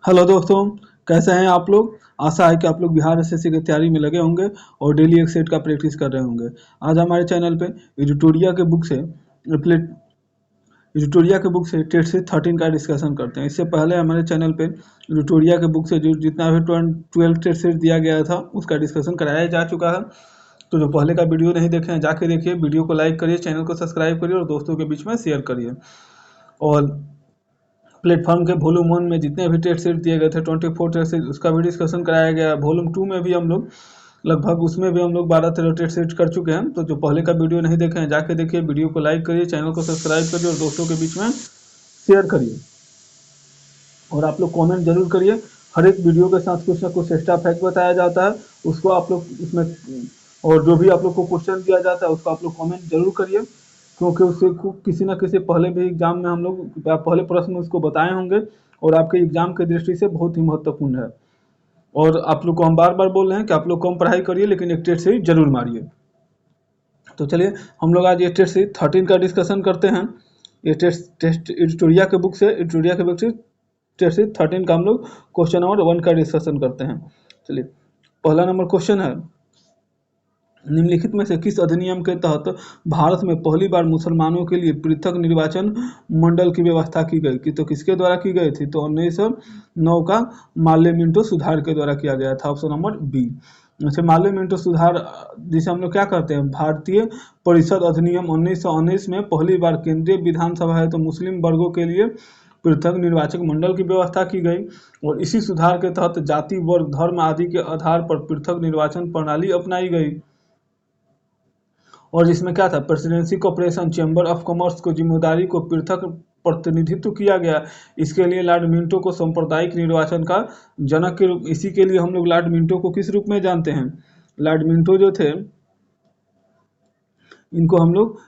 Hello दोस्तों, कैसे हैं आप लोग। आशा है कि आप लोग बिहार एसएससी की तैयारी में लगे होंगे और डेली एक सेट का प्रैक्टिस कर रहे होंगे। आज हमारे चैनल पे एडिटोरिया के बुक से प्लेट एडिटोरिया के बुक से टेट सीरीज 13 का डिस्कशन करते हैं। इससे पहले हमारे चैनल पे एडिटोरिया के बुक से जो जितना भी 12 टेट सीरीज दिया गया था उसका डिस्कशन कराया जा चुका है। तो जो पहले का वीडियो नहीं देखे हैं जाके देखिए, वीडियो को लाइक करिए, चैनल को सब्सक्राइब करिए और दोस्तों के बीच में शेयर करिए। और प्लेटफॉर्म के वॉल्यूम 1 में जितने भी टेस्ट सीट दिए गए थे 24 टेस्ट सीट, उसका भी डिस्कशन कराया गया। वॉल्यूम 2 में भी हम लोग लगभग उसमें भी हम लोग 12-13 टेस्ट सीट कर चुके हैं। तो जो पहले का वीडियो नहीं देखे हैं जाके देखिए, वीडियो को लाइक करिए, चैनल को सब्सक्राइब करिए और दोस्तों के बीच में शेयर करिए। और आप लोग कमेंट जरूर करिए। हर एक वीडियो के साथ कुछ ना कुछ एक्स्ट्रा फैक्ट बताया जाता है, उसको आप लोग उसमें, और जो भी आप लोग को क्वेश्चन दिया जाता है उसको आप लोग कमेंट जरूर करिए, क्योंकि उससे किसी ना किसी पहले भी एग्जाम में हम लोग पहले प्रश्न उसको बताए होंगे और आपके एग्जाम की दृष्टि से बहुत ही महत्वपूर्ण है। और आप लोग को हम बार बार बोल रहे हैं कि आप लोग कम पढ़ाई करिए लेकिन एक टेस्ट सीरीज जरूर मारिए। तो चलिए हम लोग आज ये टेस्ट सीरीज 13 का डिस्कशन करते हैं। ये टेस्ट एडिटोरिया के बुक से टेस्ट सीरीज 13 का हम लोग क्वेश्चन नंबर 1 का डिस्कशन करते हैं। चलिए, पहला नंबर क्वेश्चन है, निम्नलिखित में से किस अधिनियम के तहत भारत में पहली बार मुसलमानों के लिए पृथक निर्वाचन मंडल की व्यवस्था की गई? कि तो किसके द्वारा की गई थी? तो 1909 का मार्ले मिंटो सुधार के द्वारा किया गया था। Option number B. अच्छा, मार्ले मिंटो सुधार जिसे हम लोग क्या करते हैं, भारतीय परिषद अधिनियम 1919 में पहली बार केंद्रीय विधानसभा है तो मुस्लिम वर्गों के लिए पृथक निर्वाचक मंडल की व्यवस्था की गई। और इसी सुधार के तहत जाति, वर्ग, धर्म आदि के आधार पर पृथक निर्वाचन प्रणाली अपनाई गई। और जिसमें क्या था, presidency corporation chamber of commerce को जिम्मेदारी को पृथक प्रतिनिधित्व किया गया। इसके लिए लॉर्ड मिंटो को सांप्रदायिक निर्वाचन का जनक के रूप, इसी के लिए हम लोग लॉर्ड मिंटो को किस रूप में जानते हैं? लॉर्ड मिंटो जो थे, इनको हम लोग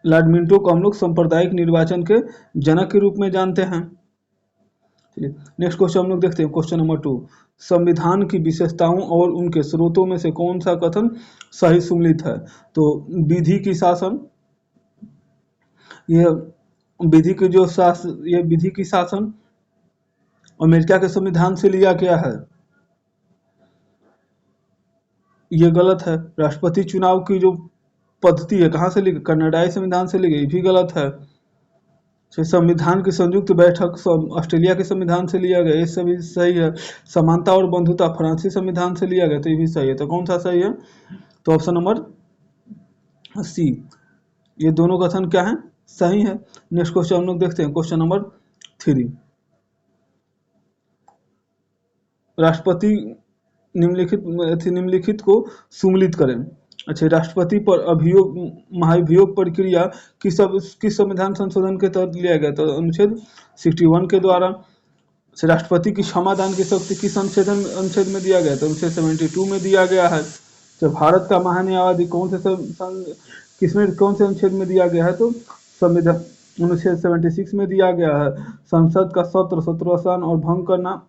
लॉर्ड मिंटो को हम लोग सांप्रदायिक निर्वाचन के जनक के रूप में जानते हैं। चलिए नेक्स्ट क्वेश्चन हम लोग देखते हैं, क्वेश्चन नंबर 2। संविधान की विशेषताओं और उनके स्रोतों में से कौन सा कथन सही सुमेलित है? तो विधि की शासन, ये विधि की शासन अमेरिका के संविधान से लिया गया है, ये गलत है। राष्ट्रपति चुनाव की जो पद्धति है कहाँ से ली गई? कनाडाई संविधान से ली गई, भी गलत है। संविधान की संयुक्त बैठक ऑस्ट्रेलिया के संविधान से लिया गया, ये सभी सही है। समानता और बंधुता फ्रांसीसी संविधान से लिया गया, तो ये भी सही है। तो कौन सा सही है? तो ऑप्शन नंबर सी, ये दोनों कथन क्या है, सही है। नेक्स्ट क्वेश्चन हम लोग देखते हैं, क्वेश्चन नंबर 3। राष्ट्रपति निम्नलिखित को सुमेलित करें। अच्छा, राष्ट्रपति पर अभियोग महाभियोग प्रक्रिया किस संविधान संशोधन के तहत लिया गया? तो अनुच्छेद 61 के द्वारा। राष्ट्रपति की क्षमादान की शक्ति किस अनुच्छेद में दिया गया? तो अनुच्छेद 72 में दिया गया है। तो भारत का महान्यायवादी कौन से अनुच्छेद में दिया गया है? तो संविधान अनुच्छेद 76 में दिया गया है। संसद का सत्र, सत्रावसान और भंग करना,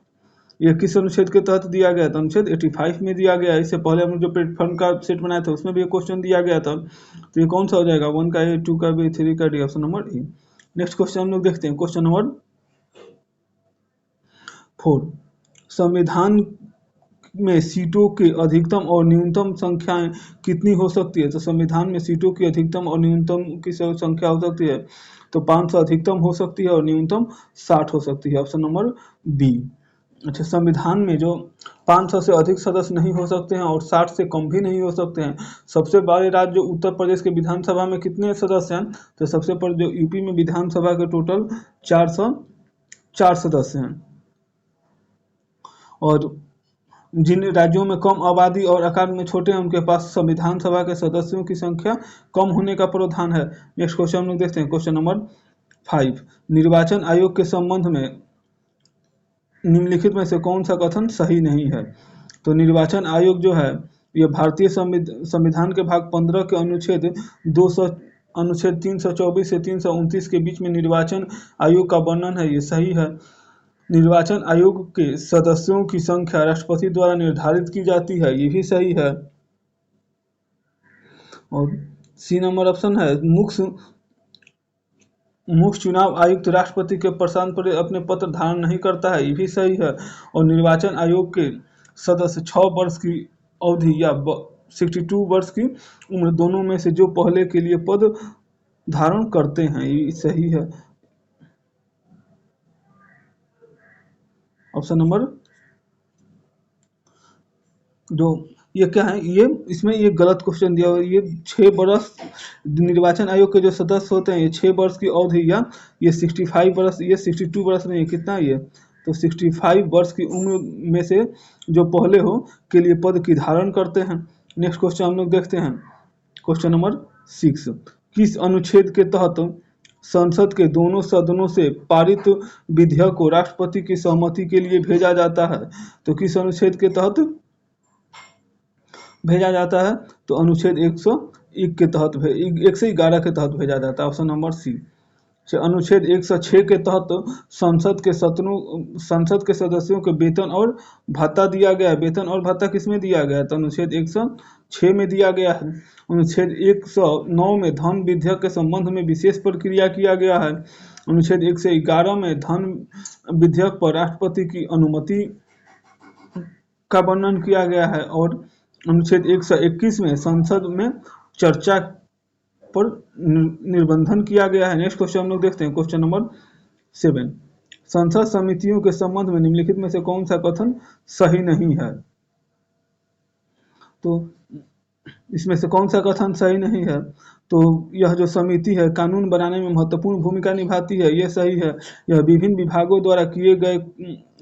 ये किस अनुच्छेद के तहत दिया गया था? अनुच्छेद 85 में दिया गया है। इससे पहले हम जो प्लेटफॉर्म का सेट बनाया था उसमें भी एक क्वेश्चन दिया गया था। तो ये कौन सा हो जाएगा? 1 का ए, 2 का बी, 3 का D, option number A. Next question हम लोग देखते हैं, क्वेश्चन नंबर 4। संविधान में सीटों की अधिकतम और न्यूनतम संख्याएं कितनी हो सकती है? तो संविधान में सीटों की अधिकतम और न्यूनतम की संख्या हो सकती है तो 500 अधिकतम हो सकती है और न्यूनतम 60 हो सकती है, ऑप्शन नंबर बी। अच्छा, संविधान में जो 500 से अधिक सदस्य नहीं हो सकते हैं और 60 से कम भी नहीं हो सकते हैं। सबसे बड़े राज्य जो उत्तर प्रदेश के विधानसभा में कितने सदस्य हैं? तो सबसे पर जो यूपी में विधानसभा के टोटल 404 सदस्य हैं। और जिन राज्यों में कम आबादी और आकार में छोटे हैं उनके पास संविधान सभा के सदस्यों की संख्या कम होने का प्रावधान है। नेक्स्ट क्वेश्चन हम लोग देखते हैं, क्वेश्चन नंबर 5। निर्वाचन आयोग के संबंध में निम्नलिखित में से कौन सा कथन सही नहीं है? तो निर्वाचन आयोग जो है ये भारतीय संविधान के भाग 15 के अनुच्छेद 324 से 329 के बीच में निर्वाचन आयोग का वर्णन है, ये सही है। निर्वाचन आयोग के सदस्यों की संख्या राष्ट्रपति द्वारा निर्धारित की जाती है, ये भी सही है। और सी नंबर ऑप्शन है, मुख्य चुनाव आयुक्त राष्ट्रपति के प्रशासन पर अपने पत्र धारण नहीं करता है, ये भी सही है। और निर्वाचन आयोग के सदस्य 6 वर्ष की अवधि या 62 वर्ष की उम्र दोनों में से जो पहले के लिए पद धारण करते हैं, ये सही है। ऑप्शन नंबर जो ये क्या है, ये इसमें ये गलत क्वेश्चन दिया हुआ है। ये 6 वर्ष निर्वाचन आयोग के जो सदस्य होते हैं, ये 6 वर्ष की अवधि या ये 65 वर्ष, ये 62 वर्ष नहीं है, कितना ये, तो 65 वर्ष की उम्र में से जो पहले हो के लिए पद की धारण करते हैं। नेक्स्ट क्वेश्चन हम लोग देखते हैं, क्वेश्चन नंबर 6। किस अनुच्छेद के तहत संसद के दोनों सदनों से पारित विधेयक को राष्ट्रपति की सहमति के लिए भेजा जाता है? तो किस अनुच्छेद के तहत भेजा जाता है? तो अनुच्छेद 101 के तहत 111 के तहत भेजा जाता है। Option number C. अनुच्छेद 106 के तहत संसद के सदस्यों के वेतन और भत्ता दिया गया है। वेतन और भत्ता किसमें दिया गया है? तो अनुच्छेद 106 में दिया गया है। अनुच्छेद 109 में धन विधेयक के संबंध में विशेष प्रक्रिया किया गया है। अनुच्छेद 111 में धन विधेयक पर राष्ट्रपति की अनुमति का वर्णन किया गया है। और अनुच्छेद 121 में संसद में चर्चा पर निर्बंधन किया गया है। नेक्स्ट क्वेश्चन हम लोग देखते हैं, क्वेश्चन नंबर 7। संसद समितियों के संबंध में निम्नलिखित में से कौन सा कथन सही नहीं है? तो इसमें से कौन सा कथन सही नहीं है? तो यह जो समिति है कानून बनाने में महत्वपूर्ण भूमिका निभाती है, यह सही है। यह विभिन्न विभागों द्वारा किए गए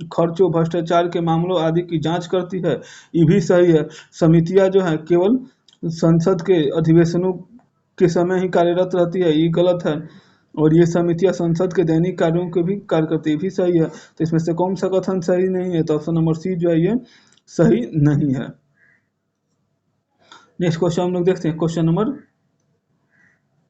खर्चों, भ्रष्टाचार के मामलों आदि की जांच करती है, ये भी सही है। समितियां जो है केवल संसद के अधिवेशनों के समय ही कार्यरत रहती है, ये गलत है। और ये समितियां संसद के दैनिक कार्यों के भी कार्य करती है, भी सही है। तो इसमें से कौन सा कथन सही नहीं है? तो ऑप्शन नंबर सी जो है ये सही नहीं है। नेक्स्ट क्वेश्चन हम लोग देखते हैं, क्वेश्चन नंबर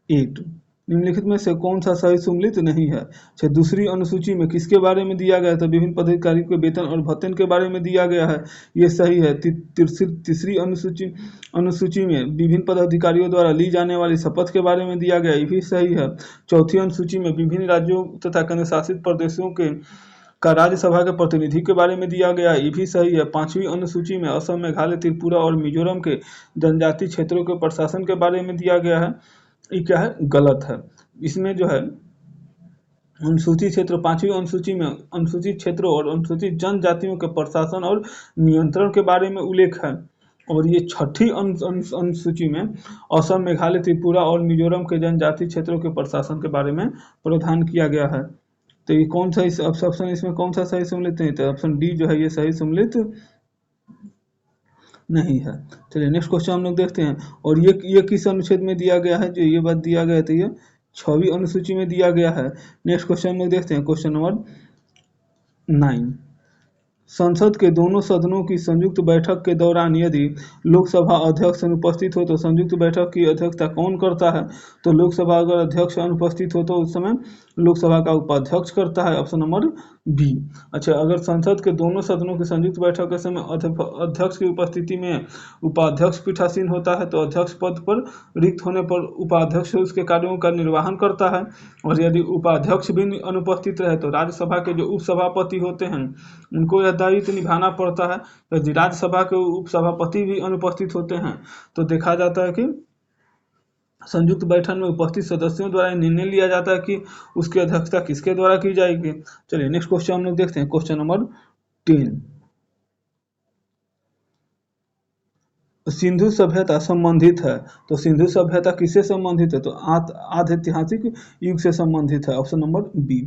8। निम्नलिखित में से कौन सा सही सम्मिलित नहीं है? अच्छा, दूसरी अनुसूची में किसके बारे में दिया गया था? विभिन्न पदाधिकारियों के वेतन और भत्ते के बारे में दिया गया है, ये सही है। तीसरी अनुसूची में विभिन्न पदाधिकारियों द्वारा ली जाने वाली शपथ के बारे में दिया गया, ये भी सही है। चौथी अनुसूची में विभिन्न राज्यों तथा केंद्र शासित प्रदेशों के का राज्यसभा के प्रतिनिधि के बारे में दिया गया, ये भी सही है। पांचवी अनुसूची में असम, मेघालय, त्रिपुरा और मिजोरम के जनजातीय क्षेत्रों के प्रशासन के बारे में दिया गया है, ये क्या है? गलत है। इसमें जो है अनुसूचित क्षेत्र, पांचवी अनुसूची में अनुसूचित क्षेत्रों और अनुसूचित जनजातियों के प्रशासन और नियंत्रण के बारे में उल्लेख है। और ये छठी अनुसूची में असम, मेघालय, त्रिपुरा और मिजोरम के जनजातीय क्षेत्रों के प्रशासन के बारे में प्रावधान किया गया है। तो ये कौन सा ऑप्शन इसमें कौन सा सही सम्मिलित नहीं? तो ऑप्शन डी जो है ये सही सम्मिलित नहीं है। चलिए नेक्स्ट क्वेश्चन हम लोग देखते हैं। और ये किस अनुच्छेद में दिया गया है? जो ये बात दिया गया है तो ये 6वीं अनुसूची में दिया गया है। नेक्स्ट क्वेश्चन हम लोग देखते हैं, क्वेश्चन नंबर 9। संसद के दोनों सदनों की संयुक्त बैठक के दौरान यदि लोकसभा अध्यक्ष अनुपस्थित हो तो संयुक्त बैठक की अध्यक्षता कौन करता है? तो लोकसभा अगर अध्यक्ष अनुपस्थित हो तो उस समय लोकसभा का उपाध्यक्ष करता है। Option number B. अच्छा, अगर संसद के दोनों सदनों की संयुक्त बैठक के समय अध्यक्ष की उपस्थिति में उपाध्यक्ष पीठासीन होता है तो अध्यक्ष पद पर रिक्त होने पर उपाध्यक्ष उसके कार्यों का निर्वहन करता है। और यदि उपाध्यक्ष भी अनुपस्थित रहे तो राज्यसभा के जो उपसभापति होते हैं उनको यह दायित्व निभाना पड़ता है। यदि राज्यसभा के उपसभापति भी अनुपस्थित होते हैं तो देखा जाता है कि संयुक्त बैठक में उपस्थित सदस्यों द्वारा निर्णय लिया जाता है कि उसकी अध्यक्षता किसके द्वारा की जाएगी। चलिए नेक्स्ट क्वेश्चन हम लोग देखते हैं, क्वेश्चन नंबर 10। सिंधु सभ्यता संबंधित है, तो सिंधु सभ्यता किससे संबंधित है? तो आद्य ऐतिहासिक युग से संबंधित है। Option number B.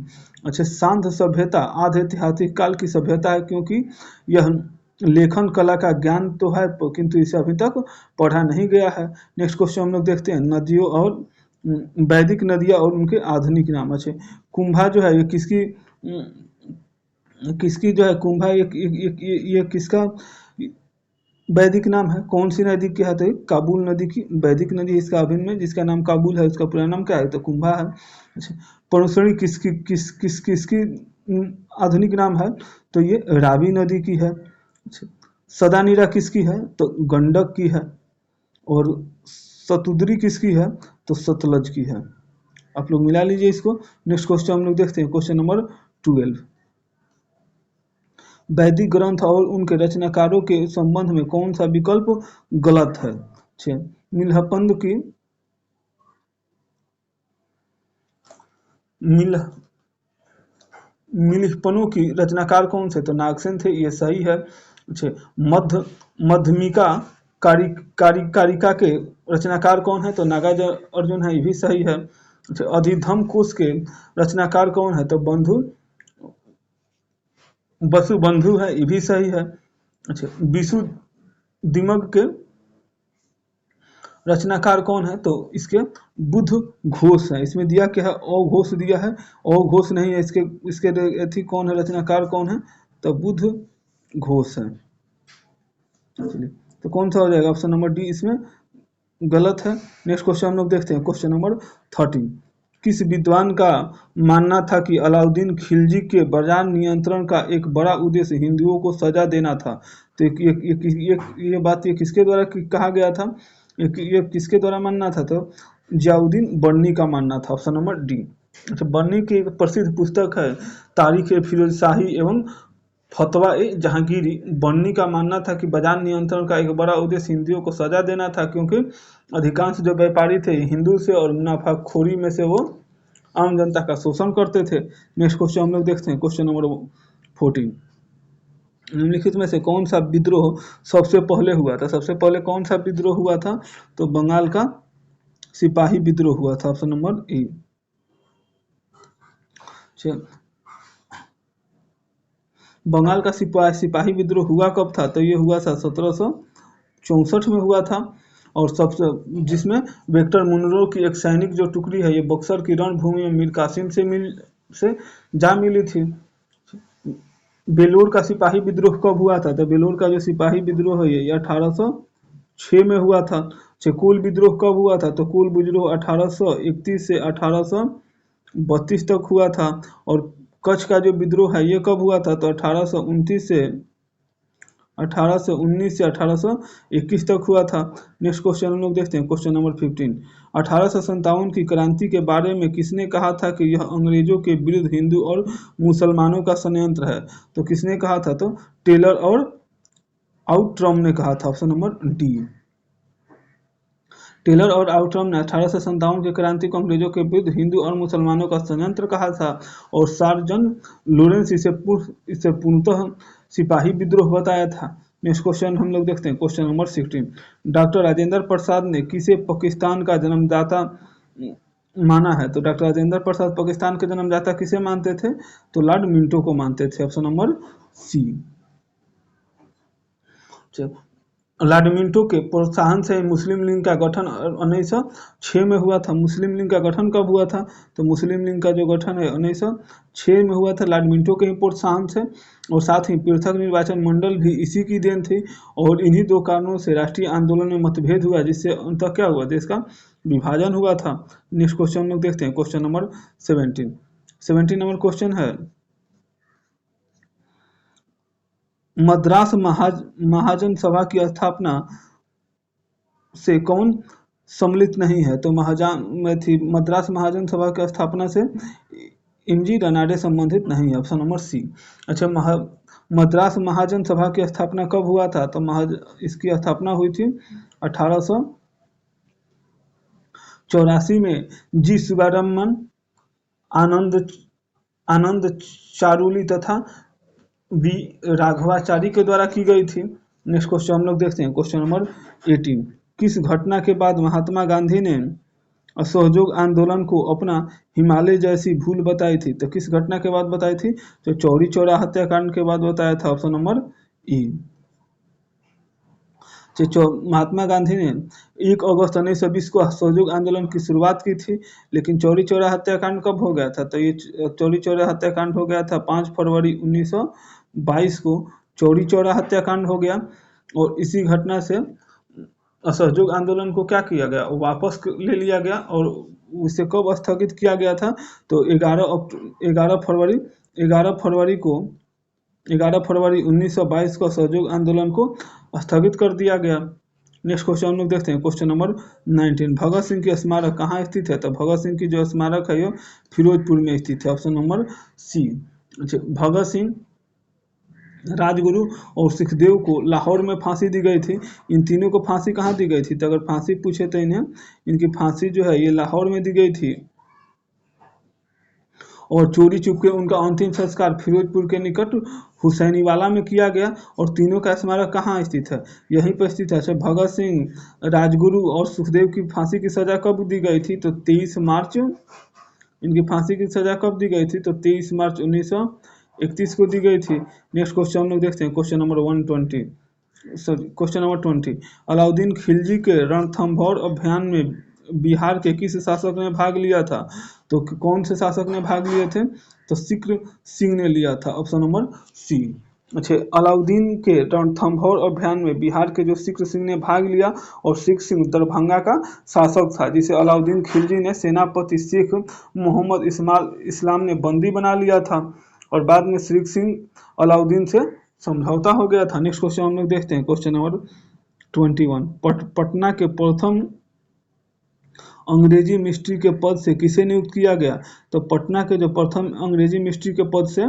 अच्छा, सांध्य सभ्यता आद्य ऐतिहासिक काल की सभ्यता है क्योंकि यह लेखन कला का ज्ञान तो है किंतु इसे अभी तक पढ़ा नहीं गया है। नेक्स्ट क्वेश्चन हम लोग देखते हैं, नदियों और वैदिक नदियाँ और उनके आधुनिक नाम। अच्छे, कुंभा जो है ये किसकी जो है कुंभा ये किसका वैदिक नाम है? कौन सी नदी की है? तो काबुल नदी की वैदिक नदी इसका अभिन्न में जिसका नाम काबुल है उसका पूरा नाम क्या है? तो कुंभा है। अच्छा, परमेश्वरी किसकी आधुनिक नाम है? तो ये रावी नदी की है। अच्छा, सदानीरा किसकी है? तो गंडक की है। और सतुद्री किसकी है? तो सतलज की है। आप लोग मिला लीजिए इसको। नेक्स्ट क्वेश्चन हम लोग देखते हैं, क्वेश्चन नंबर 12। वैदिक ग्रंथ और उनके रचनाकारों के संबंध में कौन सा विकल्प गलत है? मिलहपंद की मिल मिलिह्पनु की रचनाकार कौन से? तो नागसेन थे, ये सही है। अच्छा, मध्यमिका कारिका के रचनाकार कौन है? तो नागार्जुन अर्जुन है, ये भी सही है। अच्छा, अधिधम कोश के रचनाकार कौन है? तो वसुबंधु है, ये भी सही है। अच्छा, विशु दिमक के रचनाकार कौन है? तो इसके बुध घोष है। इसमें दिया क्या है? अघोष दिया है, अघोष नहीं है। इसके इसके एथी कौन है, रचनाकार कौन है? तो बुध घोष है। चलिए, तो कौन सा हो जाएगा? ऑप्शन नंबर डी इसमें गलत है। नेक्स्ट क्वेश्चन हम लोग देखते हैं, क्वेश्चन नंबर 13। किस विद्वान का मानना था कि अलाउद्दीन खिलजी के बाजार नियंत्रण का एक बड़ा उद्देश्य हिंदुओं को सजा देना था? तो ये बात किसके द्वारा कहा गया था? ये किसके द्वारा मानना था? तो जियाउद्दीन बर्नी का मानना था। Option number D. अच्छा, बर्नी की एक प्रसिद्ध पुस्तक है तारीख फिरोज शाही एवं फतवा ए जहांगीरी। बर्नी का मानना था कि बाजार नियंत्रण का एक बड़ा उद्देश्य हिंदुओं को सजा देना था, क्योंकि अधिकांश जो व्यापारी थे हिंदू से और मुनाफाखोरी में से वो आम जनता का शोषण करते थे। नेक्स्ट क्वेश्चन हम लोग देखते हैं, क्वेश्चन नंबर 14। निम्नलिखित में से कौन सा विद्रोह सबसे पहले हुआ था? सबसे पहले कौन सा विद्रोह हुआ था? तो बंगाल का सिपाही विद्रोह हुआ था। Option number A. बंगाल का सिपाही विद्रोह हुआ कब था? तो ये हुआ था 1764 में हुआ था। और सबसे जिसमें विक्टर मुनरो की एक सैनिक जो टुकड़ी है, ये बक्सर की रणभूमि में मीर कासिम से जा मिली थी। बेलूर का सिपाही विद्रोह कब हुआ था? तो बेलूर का जो सिपाही विद्रोह है ये 1806 में हुआ था। कुल विद्रोह कब हुआ था? तो कुल विद्रोह 1831 से 1832 तक हुआ था। और कच्छ का जो विद्रोह है ये कब हुआ था? तो 1819 से 1821 तक हुआ था। नेक्स्ट क्वेश्चन हम लोग देखते हैं, क्वेश्चन नंबर 15। 1857 की क्रांति के बारे में किसने कहा था कि यह अंग्रेजों के विरुद्ध हिंदू और मुसलमानों का षड्यंत्र है? तो किसने कहा था? तो टेलर और आउट्रम ने कहा था। Option number D. टेलर और आउट्रम ने 1857 की क्रांति को अंग्रेजों के विरुद्ध हिंदू और मुसलमानों का षड्यंत्र कहा था। और सार्जन लोरेंस इसे पूर्णतः सिपाही विद्रोह बताया था। नेक्स्ट क्वेश्चन हम लोग देखते हैं, question number 16। Doctor Rajendra Prasad ने किसे पाकिस्तान का जन्मदाता माना है? तो डॉक्टर राजेंद्र प्रसाद पाकिस्तान के जन्मदाता किसे मानते थे? तो लॉर्ड मिंटो को मानते थे। Option number C. Lord Minto के प्रोत्साहन से मुस्लिम लीग का गठन 1906 में हुआ था। मुस्लिम लीग का गठन कब हुआ था? तो मुस्लिम लीग का जो गठन है 1906 में हुआ था, लॉर्ड मिंटो के ही प्रोत्साहन से। और साथ ही पृथक निर्वाचन मंडल भी इसी की देन थी। और इन्हीं दो कारणों से राष्ट्रीय आंदोलन में मतभेद हुआ, जिससे अंततः क्या हुआ? देश का विभाजन हुआ था। नेक्स्ट क्वेश्चन हम लोग देखते हैं, क्वेश्चन नंबर 17 नंबर क्वेश्चन है, मद्रास महाजन सभा की स्थापना से कौन सम्मिलित नहीं है? तो मद्रास महाजन सभा की स्थापना से एमजी रनाडे संबंधित नहीं है। Option number C. अच्छा, मद्रास महाजन सभा की स्थापना कब हुआ था? तो इसकी स्थापना हुई थी 1884 में जी शिवारमन, आनंद चारुली तथा बी राघवाचारी के द्वारा की गई थी। नेक्स्ट क्वेश्चन हम लोग देखते हैं, क्वेश्चन नंबर 18। किस घटना के बाद महात्मा गांधी ने असहयोग आंदोलन को अपना हिमालय जैसी भूल बताई थी? तो किस घटना के बाद बताई थी? तो चौरी चौरा हत्याकांड के बाद बताया था। Option number E. Mahatma Gandhi ने 1 अगस्त 1920 को असहयोग आंदोलन की शुरुआत की थी, लेकिन चौरी चौरा हत्याकांड कब हो गया था? तो ये चौरी चौरा हत्याकांड हो गया था 5 फरवरी 1922 को चौरी चौरा हत्याकांड हो गया। और इसी घटना से असहयोग आंदोलन को क्या किया गया? वापस ले लिया गया। और उसे कब स्थगित किया गया था? तो 11 फरवरी 1922 को असहयोग आंदोलन को स्थगित कर दिया गया। नेक्स्ट क्वेश्चन हम लोग देखते हैं, क्वेश्चन नंबर 19। भगत सिंह की स्मारक कहाँ स्थित है? तो भगत सिंह की जो स्मारक है ये फिरोजपुर में स्थित है, ऑप्शन नंबर सी। अच्छा, भगत सिंह, राजगुरु और सुखदेव को लाहौर में फांसी दी गई थी। इन तीनों को फांसी कहाँ दी गई थी? तो अगर फांसी पूछे तो इन्हें, इनकी फांसी जो है ये लाहौर में दी गई थी। और चोरी चुपके उनका अंतिम संस्कार फिरोजपुर के निकट हुसैनीवाला में किया गया। और तीनों का स्मारक कहाँ स्थित है? यहीं पर स्थित है। भगत सिंह, राजगुरु और सुखदेव की फांसी की सजा कब दी गई थी? तो 23 मार्च, इनकी फांसी की सजा कब दी गई थी? तो 23 मार्च 1931 को दी गई थी। नेक्स्ट क्वेश्चन हम लोग देखते हैं, question number 120, sorry question number 20। Alauddin Khilji के रणथंभौर अभियान में बिहार के किस शासक ने भाग लिया था? तो कौन से शासक ने भाग लिए थे? तो सिक्र सिंह ने लिया था, ऑप्शन नंबर सी। अच्छा, अलाउद्दीन के रणथंभौर अभियान में बिहार के जो सिक्र सिंह ने भाग लिया, और सिक्र सिंह दरभंगा का शासक था, जिसे अलाउद्दीन खिलजी ने सेनापति शेख मोहम्मद इस्लाम ने बंदी बना लिया था। और बाद में सिक्र सिंह अलाउद्दीन से समझौता हो गया था। नेक्स्ट क्वेश्चन हम लोग देखते हैं, क्वेश्चन नंबर 21। पटना के प्रथम अंग्रेजी मिस्ट्री के पद से किसे नियुक्त किया गया? तो पटना के जो प्रथम अंग्रेजी मिस्ट्री के पद से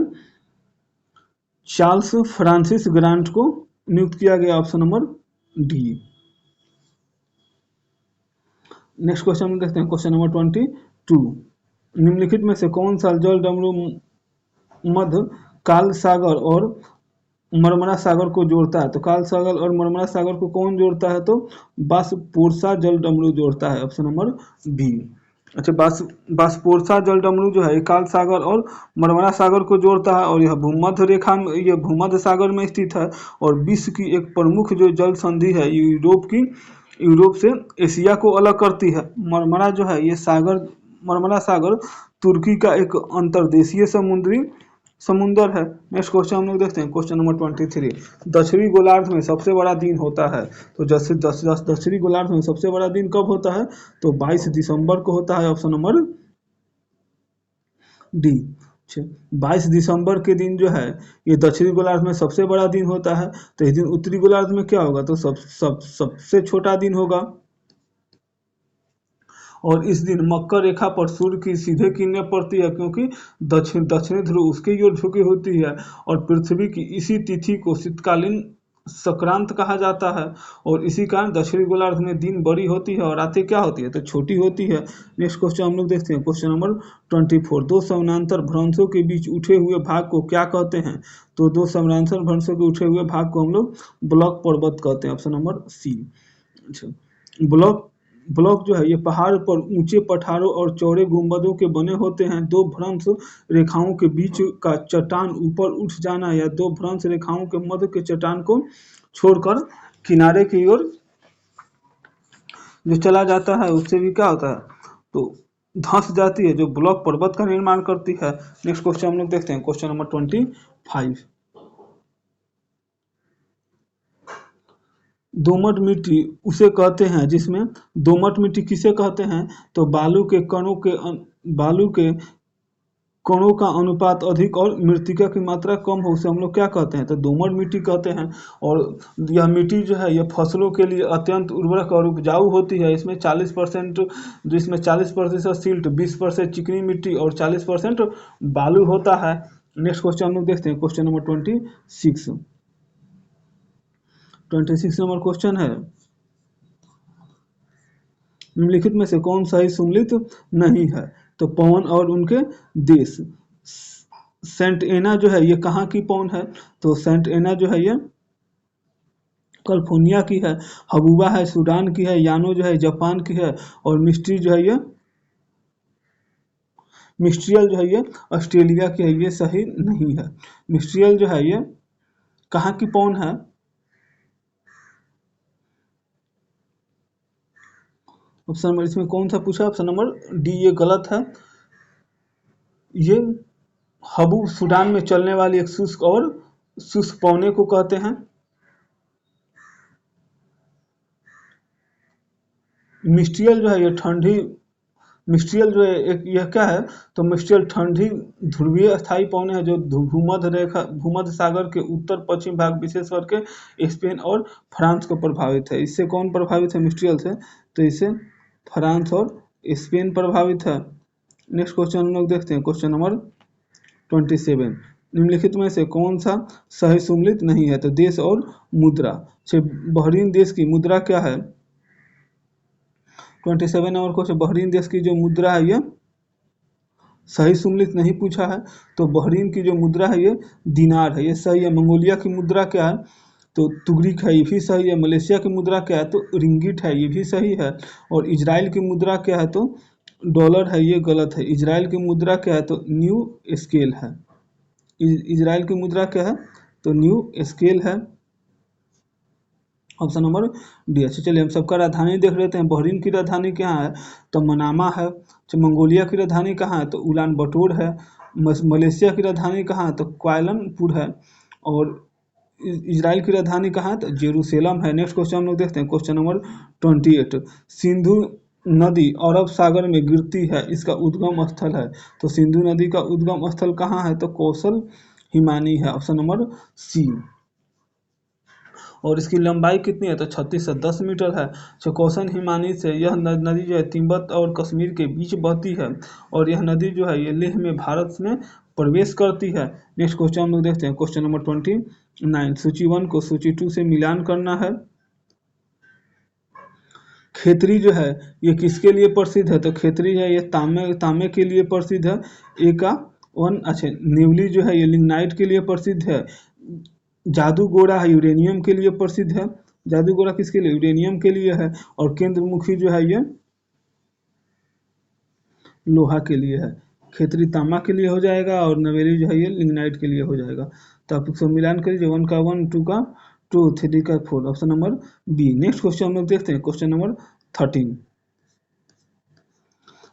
चार्ल्स फ्रांसिस ग्रांट को नियुक्त किया गया, option number D. Next question हम देखते हैं, क्वेश्चन नंबर 22। निम्नलिखित में से कौन सा जल डमरू मध्य काल सागर और मरमरा सागर को जोड़ता है? तो काल सागर और मरमरा सागर को कौन जोड़ता है? तो बासपोर्सा जल डमरू जोड़ता है, ऑप्शन नंबर बी। अच्छा, बासपोर्सा जल डमरू जो है काल सागर और मरमरा सागर को जोड़ता है, और यह भूमध्य रेखा में, यह भूमध्य सागर में स्थित है। और विश्व की एक प्रमुख जो जल संधि है यूरोप से एशिया को अलग करती है। मरमरा जो है ये सागर, मरमरा सागर तुर्की का एक अंतर्देशीय समुंदर है। नेक्स्ट क्वेश्चन हम लोग देखते हैं, क्वेश्चन नंबर 23। दक्षिणी गोलार्ध में सबसे बड़ा दिन होता है? तो दक्षिणी गोलार्ध में सबसे बड़ा दिन कब होता है? तो 22 दिसंबर को होता है, ऑप्शन नंबर डी। 22 दिसंबर के दिन जो है ये दक्षिणी गोलार्ध में सबसे बड़ा दिन होता है। तो इस दिन उत्तरी गोलार्ध में क्या होगा? तो सबसे छोटा दिन होगा। और इस दिन मकर रेखा पर सूर्य की सीधे किरणें पड़ती है, क्योंकि दक्षिणी ध्रुव उसकी ओर झुकी होती है। और पृथ्वी की इसी तिथि को शीतकालीन संक्रांत कहा जाता है। और इसी कारण दक्षिणी गोलार्ध में दिन बड़ी होती है और रातें क्या होती है? तो छोटी होती है। नेक्स्ट क्वेश्चन हम लोग देखते हैं, क्वेश्चन नंबर 24। दो समानांतर भ्रंशों के बीच उठे हुए भाग को क्या कहते हैं? तो दो समानांतर भ्रंशों के उठे हुए भाग को हम लोग ब्लॉक पर्वत कहते हैं, ऑप्शन नंबर सी। अच्छा, ब्लॉक जो है ये पहाड़ पर ऊंचे पठारों और चौड़े गुंबदों के बने होते हैं। दो भ्रंश रेखाओं के बीच का चट्टान ऊपर उठ जाना, या दो भ्रंश रेखाओं के मध्य के चट्टान को छोड़कर किनारे की ओर जो चला जाता है, उससे भी क्या होता है? तो धंस जाती है, जो ब्लॉक पर्वत का निर्माण करती है। नेक्स्ट क्वेश्चन हम लोग देखते हैं, क्वेश्चन नंबर 25। दोमट मिट्टी उसे कहते हैं जिसमें, दोमट मिट्टी किसे कहते हैं? तो बालू के कणों का अनुपात अधिक और मृतिका की मात्रा कम हो, उसे हम लोग क्या कहते हैं? तो दोमट मिट्टी कहते हैं। और यह मिट्टी जो है यह फसलों के लिए अत्यंत उर्वरक और उपजाऊ होती है। इसमें 40%, जिसमें 40% सिल्ट, 20% चिकनी मिट्टी और 40% बालू होता है। नेक्स्ट क्वेश्चन हम लोग देखते हैं, क्वेश्चन नंबर 26। 26 नंबर क्वेश्चन है, निम्नलिखित में से कौन सा ही सम्मिलित नहीं है? तो पवन और उनके देश। सेंट एना जो है ये कहाँ की पवन है? तो सेंट एना जो है ये कैलिफोर्निया की है। हबूबा है सूडान की है। यानो जो है जापान की है। और मिस्ट्री जो है ये, मिस्ट्रियल जो है ये ऑस्ट्रेलिया की है। ये सही नहीं है। मिस्ट्रियल जो है ये कहाँ की पवन है? ऑप्शन नंबर, इसमें कौन सा पूछा? ऑप्शन नंबर डी ये गलत है। ये हबूब सूडान में चलने वाली एक शुष्क पौने को कहते हैं। मिस्ट्रियल जो है ये ठंडी मिस्ट्रियल जो है एक यह क्या है, तो मिस्ट्रियल ठंडी ध्रुवीय स्थायी पवनें है जो भूमध्य सागर के उत्तर पश्चिम भाग विशेष करके स्पेन और फ्रांस को प्रभावित है। इससे कौन प्रभावित है मिस्ट्रियल से, तो इससे फ्रांस और स्पेन प्रभावित है। नेक्स्ट क्वेश्चन हम लोग देखते हैं, क्वेश्चन नंबर 27, निम्नलिखित में से कौन सा सही सम्मिलित नहीं है, तो देश और मुद्रा। बहरीन देश की मुद्रा क्या है, 27 नंबर क्वेश्चन, बहरीन देश की जो मुद्रा है ये सही सम्मिलित नहीं पूछा है, तो बहरीन की जो मुद्रा है ये दिनार है, ये सही है। मंगोलिया की मुद्रा क्या है, तो तुगरिक है, ये भी सही है। मलेशिया की मुद्रा क्या है, तो रिंगिट है, ये भी सही है। और इजराइल की मुद्रा क्या है, तो डॉलर है, ये गलत है। इजराइल की मुद्रा क्या है, तो न्यू स्केल है। इजराइल की मुद्रा क्या है, तो न्यू स्केल है। Option number D. अच्छा चलिए हम सबका राजधानी देख लेते हैं। बहरीन की राजधानी क्या है, तो मनामा है। मंगोलिया की राजधानी कहाँ है, तो उलान बटोर है। मलेशिया की राजधानी कहाँ है, तो क्वालालंपुर है। और इजराइल की राजधानी कहाँ है, तो जेरूसलम है। नेक्स्ट क्वेश्चन हम लोग देखते हैं, क्वेश्चन नंबर 28, सिंधु नदी अरब सागर में गिरती है, इसका उद्गम स्थल है, तो सिंधु नदी का उद्गम स्थल कहाँ है, तो कौशल हिमानी है। Option number C. और इसकी लंबाई कितनी है, तो 36 से 10 मीटर है। कौशल हिमानी से यह नदी जो है तिब्बत और कश्मीर के बीच बहती है, और यह नदी जो है ये लेह में भारत में प्रवेश करती है। नेक्स्ट क्वेश्चन हम लोग देखते हैं, क्वेश्चन नंबर 29, सूची 1 को सूची 2 से मिलान करना है। खेतरी जो है ये किसके लिए प्रसिद्ध है, तो खेतरी है ये तांबे के लिए प्रसिद्ध है। एका वन। अच्छा नेवली जो है ये लिग्नाइट के लिए प्रसिद्ध है। जादूगोरा है यूरेनियम के लिए प्रसिद्ध है। जादूगोरा किसके लिए, यूरेनियम के लिए है। और केंद्रमुखी जो है ये लोहा के लिए है। खेतरी तांबा के लिए हो जाएगा और नवेली जो है ये लिग्नाइट के लिए हो जाएगा। तो आप सब मिलान करिए, 1 का 1, 2 का 2, 3 का 4, option number B. Next question हम लोग देखते हैं, क्वेश्चन नंबर 13,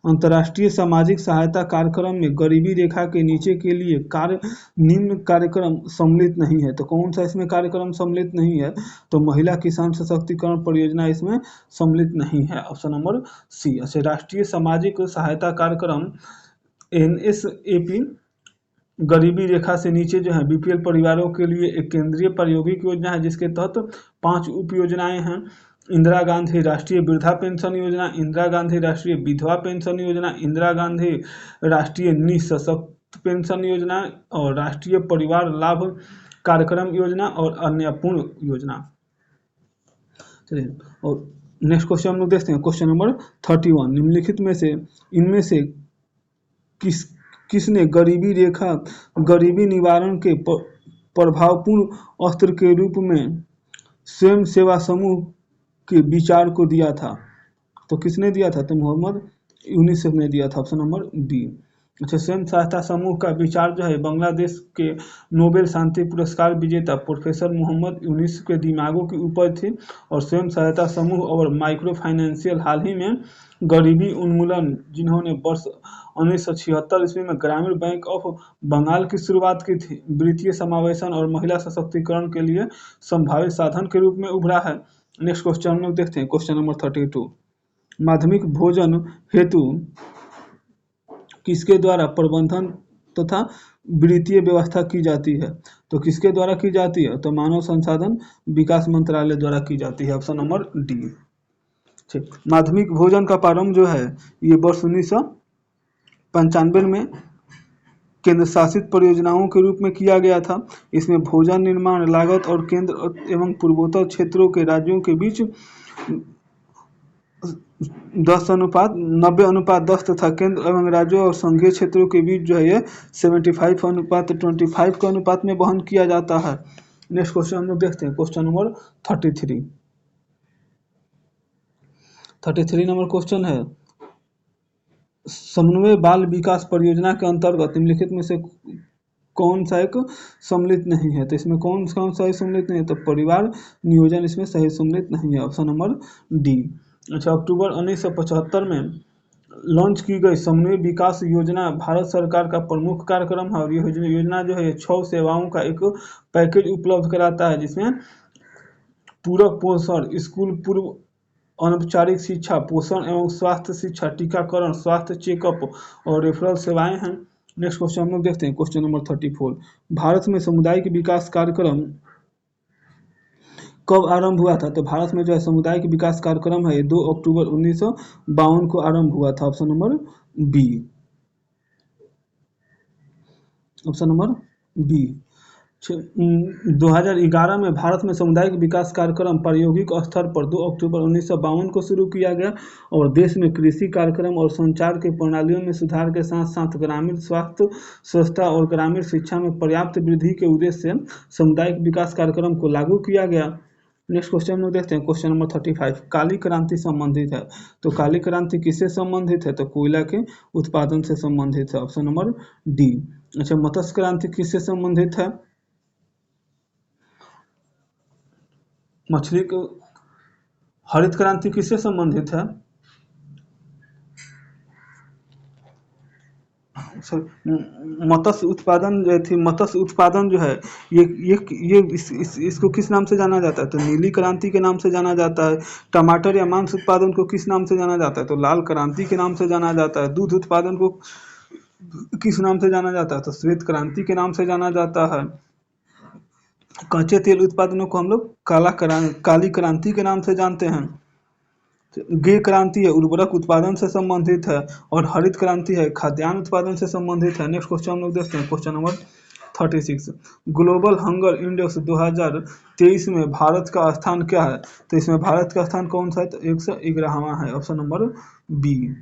अंतर्राष्ट्रीय सामाजिक सहायता कार्यक्रम में गरीबी रेखा के नीचे के लिए निम्न कार्यक्रम सम्मिलित नहीं है, तो कौन सा इसमें कार्यक्रम सम्मिलित नहीं है, तो महिला किसान सशक्तिकरण परियोजना इसमें सम्मिलित नहीं है। Option number C. अच्छा राष्ट्रीय सामाजिक सहायता कार्यक्रम NSAP गरीबी रेखा से नीचे जो है BPL परिवारों के लिए एक केंद्रीय प्रायोगिक योजना है, जिसके तहत 5 उप योजनाएं हैं। इंदिरा गांधी राष्ट्रीय वृद्धा पेंशन योजना, इंदिरा गांधी राष्ट्रीय विधवा पेंशन योजना, इंदिरा गांधी राष्ट्रीय निःसशक्त पेंशन योजना और राष्ट्रीय परिवार लाभ कार्यक्रम योजना और अन्य पूर्ण योजना। चलिए और नेक्स्ट क्वेश्चन हम लोग देखते हैं, क्वेश्चन नंबर 31, निम्नलिखित में से इनमें से किसने गरीबी निवारण के प्रभावपूर्ण अस्त्र के रूप में स्वयं सेवा समूह के विचार को दिया था, तो किसने दिया था, तो मोहम्मद यूनिसेफ ने दिया था। Option number B. अच्छा स्वयं सहायता समूह का विचार जो है बांग्लादेश के नोबेल शांति पुरस्कार विजेता प्रोफेसर मोहम्मद यूनिस के दिमागों की उपज थी। और स्वयं सहायता समूह और माइक्रो फाइनेंशियल हाल ही में गरीबी उन्मूलन, जिन्होंने वर्ष 1976 ईस्वी में ग्रामीण बैंक ऑफ बंगाल की शुरुआत की थी, वित्तीय समावेशन और महिला सशक्तिकरण के लिए संभावित साधन के रूप में उभरा है। नेक्स्ट क्वेश्चन हम लोग देखते हैं, क्वेश्चन नंबर 32, माध्यमिक भोजन हेतु किसके द्वारा प्रबंधन तथा वित्तीय व्यवस्था की जाती है, तो किसके द्वारा की जाती है, तो मानव संसाधन विकास मंत्रालय द्वारा की जाती है। Option number D. ठीक, माध्यमिक भोजन का प्रारंभ जो है ये वर्ष 1995 में केंद्र शासित परियोजनाओं के रूप में किया गया था। इसमें भोजन निर्माण लागत और केंद्र एवं पूर्वोत्तर क्षेत्रों के राज्यों के बीच 90:10 तथा केंद्र एवं राज्यों और संघीय क्षेत्रों के बीच जो है ये 75:25 के अनुपात में वहन किया जाता है। नेक्स्ट क्वेश्चन हम लोग देखते हैं, क्वेश्चन नंबर 33 नंबर क्वेश्चन है, समन्वय बाल विकास परियोजना के अंतर्गत निम्नलिखित में से कौन सा एक सम्मिलित नहीं है, तो इसमें कौन सा सम्मिलित नहीं है, तो परिवार नियोजन इसमें सही सम्मिलित नहीं है। Option number D. अच्छा अक्टूबर 1975 में लॉन्च की गई समन्वय विकास योजना भारत सरकार का प्रमुख कार्यक्रम है। और ये योजना जो है 6 सेवाओं का एक पैकेज उपलब्ध कराता है, जिसमें पूरक पोषण, स्कूल पूर्व अनौपचारिक शिक्षा, पोषण एवं स्वास्थ्य शिक्षा, टीकाकरण, स्वास्थ्य चेकअप और रेफरल सेवाएं हैं। नेक्स्ट क्वेश्चन हम लोग देखते हैं, क्वेश्चन नंबर 34। भारत में सामुदायिक विकास कार्यक्रम कब आरंभ हुआ था? तो भारत में जो है सामुदायिक विकास कार्यक्रम है ये 2 अक्टूबर 1952 को आरंभ हुआ था। Option number B. Option number B. 2011 में भारत में सामुदायिक विकास कार्यक्रम प्रायोगिक स्तर पर 2 अक्टूबर 1952 को शुरू किया गया और देश में कृषि कार्यक्रम और संचार के प्रणालियों में सुधार के साथ साथ ग्रामीण स्वास्थ्य, स्वच्छता और ग्रामीण शिक्षा में पर्याप्त वृद्धि के उद्देश्य से सामुदायिक विकास कार्यक्रम को लागू किया गया। नेक्स्ट क्वेश्चन हम लोग देखते हैं, क्वेश्चन नंबर 35। काली क्रांति संबंधित है, तो काली क्रांति किससे संबंधित है? तो कोयला के उत्पादन से संबंधित है। Option number D. अच्छा, मत्स्य क्रांति किससे संबंधित है? मछली को। हरित क्रांति किससे संबंधित है? मत्स्य उत्पादन जो थी, मत्स्य उत्पादन जो है ये इसको किस नाम से जाना जाता है? तो नीली क्रांति के नाम से जाना जाता है। टमाटर या मांस उत्पादन को किस नाम से जाना जाता है? तो लाल क्रांति के नाम से जाना जाता है। दूध उत्पादन को किस नाम से जाना जाता है? तो श्वेत क्रांति के नाम से जाना जाता है। कच्चे तेल उत्पादनों को हम लोग काली क्रांति के नाम से जानते हैं। गे क्रांति है उर्वरक उत्पादन से संबंधित है और हरित क्रांति है खाद्यान्न उत्पादन से संबंधित है। नेक्स्ट क्वेश्चन हम लोग देखते हैं, question number 36। Global hunger index 2023 में भारत का स्थान क्या है? तो इसमें भारत का स्थान कौन सा है? तो 111वां है। Option number B.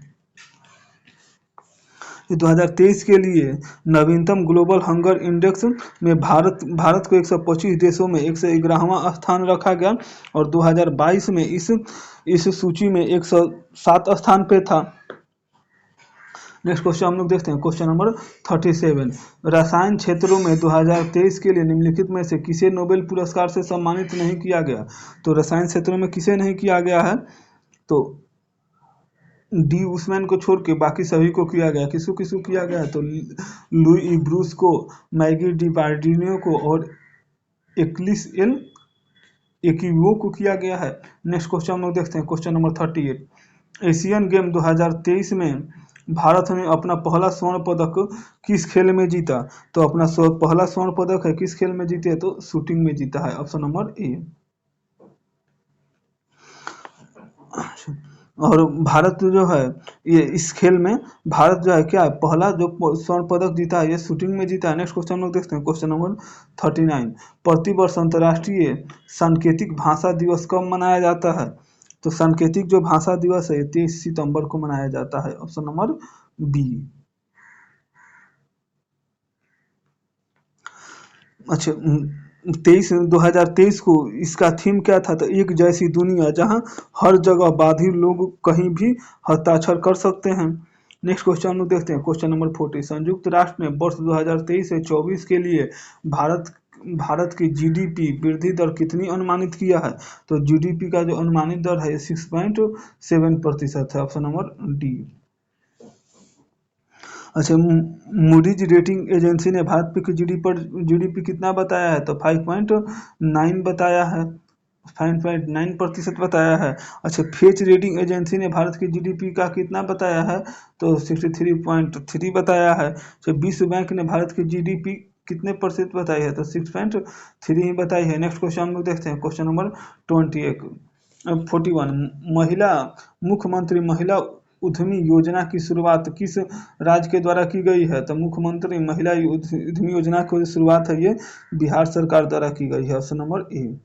2023 के लिए नवीनतम ग्लोबल हंगर इंडेक्स में भारत को 125 देशों में 111वां स्थान रखा गया और 2022 में इस सूची में 107 स्थान पे था। नेक्स्ट क्वेश्चन हम लोग देखते हैं, क्वेश्चन नंबर 37। रसायन क्षेत्रों में 2023 के लिए निम्नलिखित में से किसे नोबेल पुरस्कार से सम्मानित नहीं किया गया? तो रसायन क्षेत्रों में किसे नहीं किया गया है? तो डी उसमैन को छोड़ के बाकी सभी को किया गया। किसको किसको किया गया है? तो लुई ब्रूस को, मैगी डी बार्डिनो को और एक्लिस एल एकिवो को किया गया है। नेक्स्ट क्वेश्चन हम लोग देखते हैं, क्वेश्चन नंबर 38। एशियन गेम 2023 में भारत ने अपना पहला स्वर्ण पदक किस खेल में जीता? तो अपना पहला स्वर्ण पदक है किस खेल में जीते? तो शूटिंग में जीता है। Option number A. और भारत जो है ये इस खेल में भारत जो है क्या पहला जो स्वर्ण पदक जीता है ये शूटिंग में जीता है। नेक्स्ट क्वेश्चन हम लोग देखते हैं, क्वेश्चन नंबर 39। प्रतिवर्ष अंतर्राष्ट्रीय सांकेतिक भाषा दिवस कब मनाया जाता है? तो सांकेतिक जो भाषा दिवस है 23 सितंबर को मनाया जाता है। Option number B. अच्छा, 2023 को इसका थीम क्या था? तो एक जैसी दुनिया जहां हर जगह बाधित लोग कहीं भी हस्ताक्षर कर सकते हैं। नेक्स्ट क्वेश्चन हम लोग देखते हैं, क्वेश्चन नंबर 40। संयुक्त राष्ट्र ने वर्ष 2023 से 24 के लिए भारत की जीडीपी वृद्धि दर कितनी अनुमानित किया है? तो जीडीपी का जो अनुमानित दर है 6.7% है। Option number D. अच्छा, मूडीज रेटिंग एजेंसी ने भारत की जीडीपी कितना बताया है? तो 5.9 बताया है, 5.9% बताया है। अच्छा, फेच रेटिंग एजेंसी ने भारत की जीडीपी का कितना बताया है? तो 63.3 बताया है। अच्छा, विश्व बैंक ने भारत की जीडीपी कितने % बताई है? तो 6.3 ही बताई है। नेक्स्ट क्वेश्चन हम लोग देखते हैं, क्वेश्चन नंबर 41। मुख्यमंत्री महिला उद्यमी योजना की शुरुआत किस राज्य के द्वारा की गई है? तो मुख्यमंत्री महिला उद्यमी योजना की जो शुरुआत है ये बिहार सरकार द्वारा की गई है। Option number A.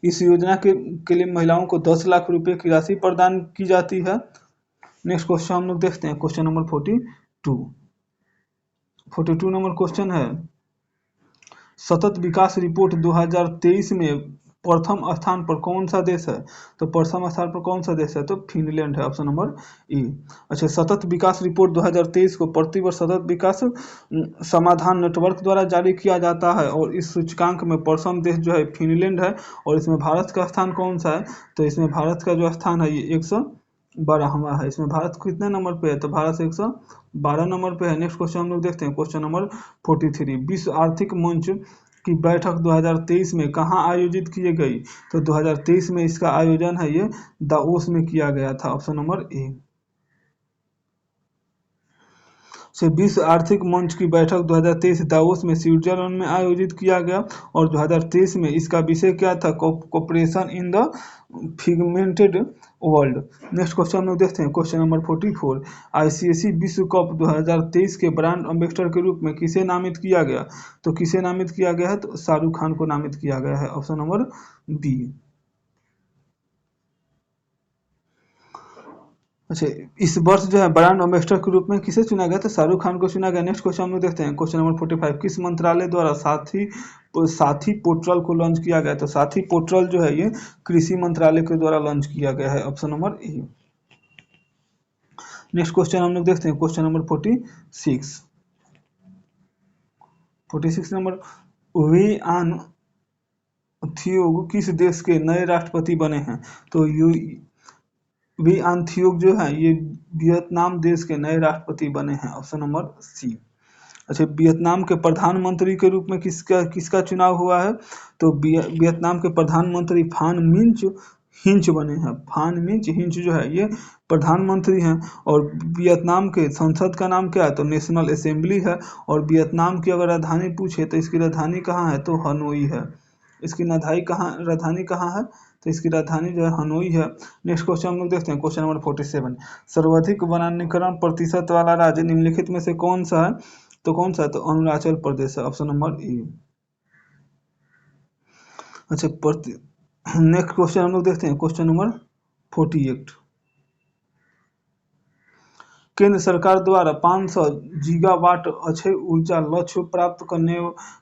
इस योजना के लिए महिलाओं को 10 लाख रुपए की राशि प्रदान की जाती है। नेक्स्ट क्वेश्चन हम लोग देखते हैं, क्वेश्चन नंबर 42 नंबर क्वेश्चन है, सतत विकास रिपोर्ट 2023 में प्रथम स्थान पर कौन सा देश है? तो प्रथम स्थान पर कौन सा देश है? तो फिनलैंड है। Option number A. अच्छा, सतत विकास रिपोर्ट 2023 को प्रतिवर्ष सतत विकास समाधान नेटवर्क द्वारा जारी किया जाता है और इस सूचकांक में प्रथम देश जो है फिनलैंड है और इसमें भारत का स्थान कौन सा है? तो इसमें भारत का जो स्थान है ये 112वां है। इसमें भारत कितने नंबर पे है? तो भारत 112 नंबर पे है। नेक्स्ट क्वेश्चन हम लोग देखते हैं, क्वेश्चन नंबर 43। विश्व आर्थिक मंच की बैठक 2023 में कहाँ आयोजित की गई? तो 2023 में इसका आयोजन है ये दावोस में किया गया था, ऑप्शन नंबर ए। से विश्व आर्थिक मंच की बैठक 2023 दावोस में स्विट्जरलैंड में आयोजित किया गया और 2023 में इसका विषय क्या था? Cooperation in the fragmented world. Next question हम लोग देखते हैं, क्वेश्चन नंबर 44। आईसीसी विश्व कप 2023 के ब्रांड एम्बेसडर के रूप में किसे नामित किया गया? तो किसे नामित किया गया है? तो शाहरुख खान को नामित किया गया है, ऑप्शन नंबर बी। अच्छा, इस वर्ष जो है ब्रांड एम्बेसडर के रूप में किसे चुना गया? तो शाहरुख खान को चुना गया। नेक्स्ट क्वेश्चन हम लोग देखते हैं, क्वेश्चन नंबर 45। किस मंत्रालय द्वारा साथी साथी पोर्टल को लॉन्च किया गया? तो साथी पोर्टल जो है ये कृषि मंत्रालय के द्वारा लॉन्च किया गया है, option number A. Next question हम लोग देखते हैं, क्वेश्चन नंबर 46। 46 नंबर, वी आन थियोग किस देश के नए राष्ट्रपति बने हैं? तो वी आन थियोग जो है ये वियतनाम देश के नए राष्ट्रपति बने हैं, ऑप्शन नंबर सी। अच्छा, वियतनाम के प्रधानमंत्री के रूप में किसका किसका चुनाव हुआ है? तो वियतनाम के प्रधानमंत्री फान मिंच हिंच बने हैं। फान मिंच हिंच जो है ये प्रधानमंत्री हैं। और वियतनाम के संसद का नाम क्या है? तो नेशनल असेंबली है। और वियतनाम की अगर राजधानी पूछे तो इसकी राजधानी कहाँ है? तो हनोई है। इसकी राजधानी कहाँ है? तो इसकी राजधानी जो है हनोई है। नेक्स्ट क्वेश्चन हम लोग देखते हैं, क्वेश्चन नंबर 47। सर्वाधिक वनानीकरण प्रतिशत वाला राज्य निम्नलिखित में से कौन सा है? तो कौन सा है? तो अरुणाचल प्रदेश है, ऑप्शन नंबर ए। अच्छा, नेक्स्ट क्वेश्चन हम लोग देखते हैं, क्वेश्चन नंबर 48। केंद्र सरकार द्वारा 500 गीगावाट अक्षय ऊर्जा लक्ष्य प्राप्त करने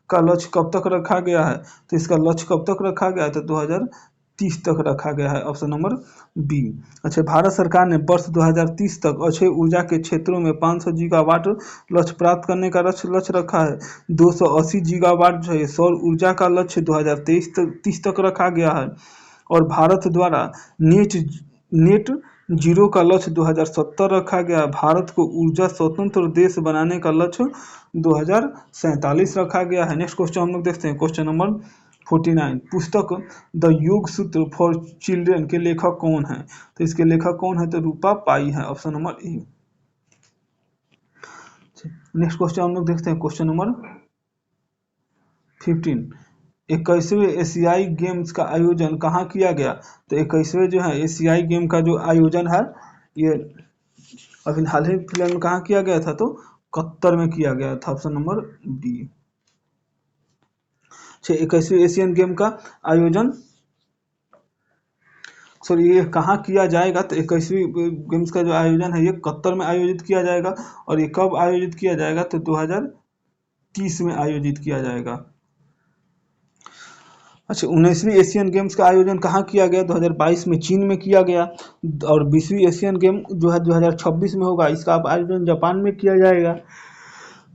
का लक्ष्य कब तक रखा गया है? तो इसका लक्ष्य कब तक रखा गया है? तो 2030 तक रखा गया है, ऑप्शन नंबर बी। अच्छा, भारत सरकार ने वर्ष 2030 तक अक्षय ऊर्जा के क्षेत्रों में 500 गीगावाट लक्ष्य प्राप्त करने का लक्ष्य रखा है। 280 गीगावाट जो है सौर ऊर्जा का लक्ष्य 2030 तक रखा गया है। और भारत द्वारा नेट जीरो का लक्ष्य 2070 रखा गया। भारत को ऊर्जा स्वतंत्र देश बनाने का लक्ष्य 2047 रखा गया है। नेक्स्ट क्वेश्चन हम लोग देखते हैं, क्वेश्चन नंबर 49। पुस्तक द योग सूत्र फॉर चिल्ड्रन के लेखक कौन है? तो इसके लेखक कौन है? तो रूपा पाई है, option number A. Next question हम लोग देखते हैं, क्वेश्चन नंबर 15। 21वें एशियाई गेम्स का आयोजन कहाँ किया गया? तो 21वें जो है एशियाई गेम का जो आयोजन है ये अभी हाल ही फिलहाल में कहाँ किया गया था? तो कतर में किया गया था, ऑप्शन नंबर बी। 21वें एशियन गेम का आयोजन सॉरी ये कहाँ किया जाएगा? तो 21वीं गेम्स का जो आयोजन है ये कतर में आयोजित किया जाएगा। और ये कब आयोजित किया जाएगा? तो 2030 में आयोजित किया जाएगा। अच्छा, 19वीं एशियन गेम्स का आयोजन कहाँ किया गया? 2022 में चीन में किया गया। और 20वीं एशियन गेम जो है 2026 में होगा। इसका आयोजन जापान में किया जाएगा।